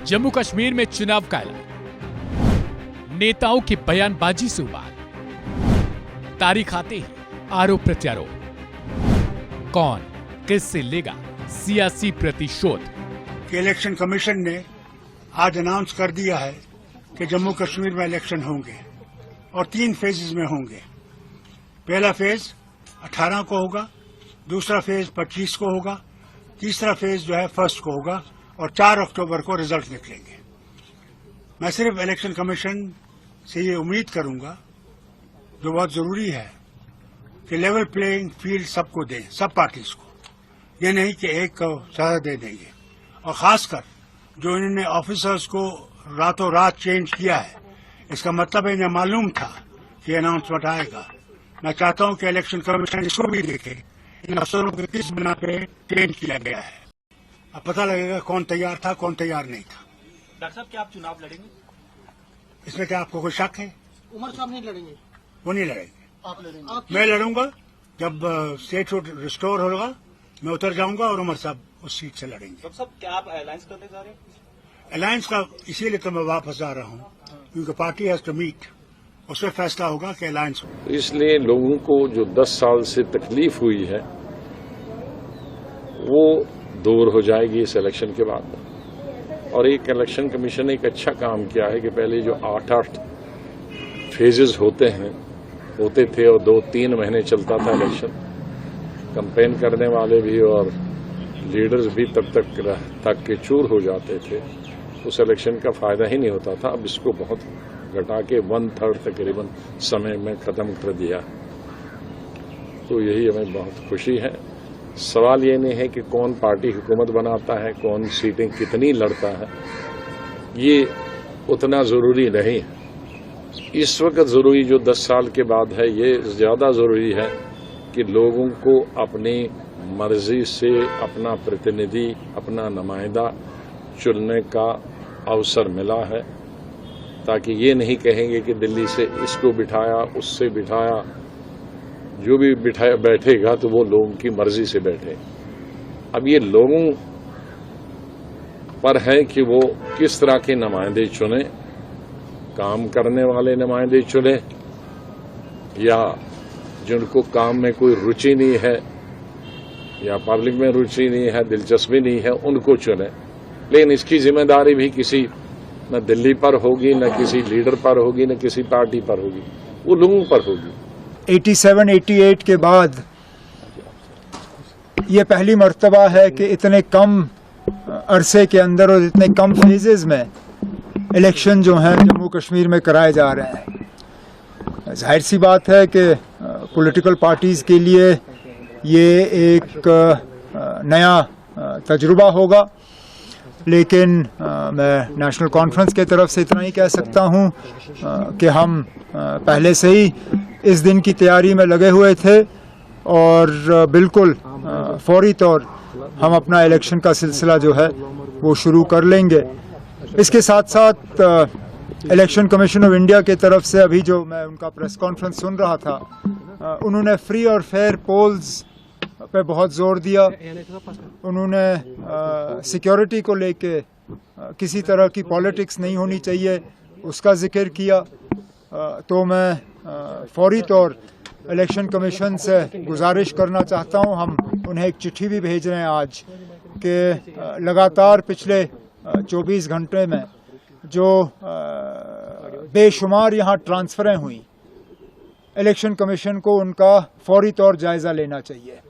जम्मू कश्मीर में चुनाव का ऐलान, नेताओं की बयानबाजी से उबाल, तारीख आते ही आरोप प्रत्यारोप, कौन किससे लेगा सियासी प्रतिशोध। इलेक्शन कमीशन ने आज अनाउंस कर दिया है कि जम्मू कश्मीर में इलेक्शन होंगे और 3 फेजेस में होंगे। पहला फेज 18 को होगा, दूसरा फेज 25 को होगा, तीसरा फेज जो है 1 को होगा और 4 अक्टूबर को रिजल्ट निकलेंगे। मैं सिर्फ इलेक्शन कमीशन से ये उम्मीद करूंगा, जो बहुत जरूरी है, कि लेवल प्लेइंग फील्ड सबको दें, सब पार्टीज को, ये नहीं कि एक को सजा दे देंगे। और खासकर जो इन्होंने ऑफिसर्स को रातों रात चेंज किया है, इसका मतलब इन्हें मालूम था कि अनाउंसमेंट आएगा। मैं चाहता हूं कि इलेक्शन कमीशन इसको भी देखे, इन अफसरों को किस बिना पे चेंज किया गया है। अब पता लगेगा कौन तैयार था, कौन तैयार नहीं था। डॉक्टर साहब, क्या आप चुनाव लड़ेंगे? इसमें क्या आपको कोई शक है? उमर साहब नहीं लड़ेंगे? वो नहीं लड़ेंगे। आप लड़ेंगे? मैं लड़ूंगा। जब स्टेट रिस्टोर होगा मैं उतर जाऊंगा और उमर साहब उस सीट से लड़ेंगे। डॉक्टर साहब, क्या आप अलायंस करने जा रहे हैं? अलायंस का इसीलिए तो मैं वापस आ रहा हूँ, क्योंकि पार्टी हैज टू मीट, उसमें फैसला होगा कि अलायंस हो। इसलिए लोगों को जो 10 साल से तकलीफ हुई है वो दूर हो जाएगी इस इलेक्शन के बाद। और एक इलेक्शन कमीशन ने एक अच्छा काम किया है कि पहले जो 8 फेजेस होते थे और 2-3 महीने चलता था इलेक्शन, कैंपेन करने वाले भी और लीडर्स भी तब तक के चूर हो जाते थे, उस इलेक्शन का फायदा ही नहीं होता था। अब इसको बहुत घटा के 1/3 तकरीबन समय में खत्म कर दिया, तो यही हमें बहुत खुशी है। सवाल ये नहीं है कि कौन पार्टी हुकूमत बनाता है, कौन सीटें कितनी लड़ता है, ये उतना जरूरी नहीं है। इस वक्त जरूरी जो 10 साल के बाद है, ये ज्यादा जरूरी है कि लोगों को अपनी मर्जी से अपना प्रतिनिधि, अपना नुमाइंदा चुनने का अवसर मिला है, ताकि ये नहीं कहेंगे कि दिल्ली से इसको बिठाया, उससे बिठाया। जो भी बैठेगा तो वो लोगों की मर्जी से बैठे। अब ये लोगों पर है कि वो किस तरह के नुमाइंदे चुने, काम करने वाले नुमाइंदे चुने या जिनको काम में कोई रुचि नहीं है या पब्लिक में रुचि नहीं है, दिलचस्पी नहीं है, उनको चुने। लेकिन इसकी जिम्मेदारी भी किसी न दिल्ली पर होगी, न किसी लीडर पर होगी, न किसी पार्टी पर होगी, वो लोगों पर होगी। 87-88 के बाद ये पहली मर्तबा है कि इतने कम अरसे के अंदर और इतने कम फेजेस में इलेक्शन जो हैं जम्मू कश्मीर में कराए जा रहे हैं। जाहिर सी बात है कि पॉलिटिकल पार्टीज़ के लिए ये एक नया तजुर्बा होगा, लेकिन मैं नेशनल कॉन्फ्रेंस के तरफ से इतना ही कह सकता हूँ कि हम पहले से ही इस दिन की तैयारी में लगे हुए थे और बिल्कुल फौरी तौर हम अपना इलेक्शन का सिलसिला जो है वो शुरू कर लेंगे। इसके साथ साथ इलेक्शन कमीशन ऑफ इंडिया की तरफ से अभी जो मैं उनका प्रेस कॉन्फ्रेंस सुन रहा था, उन्होंने फ्री और फेयर पोल्स पे बहुत जोर दिया। उन्होंने सिक्योरिटी को लेके किसी तरह की पॉलिटिक्स नहीं होनी चाहिए, उसका जिक्र किया। तो मैं फौरी तौर इलेक्शन कमीशन से गुजारिश करना चाहता हूं, हम उन्हें एक चिट्ठी भी भेज रहे हैं आज, कि लगातार पिछले 24 घंटे में जो बेशुमार यहाँ ट्रांसफरें हुई, इलेक्शन कमीशन को उनका फौरी तौर जायजा लेना चाहिए।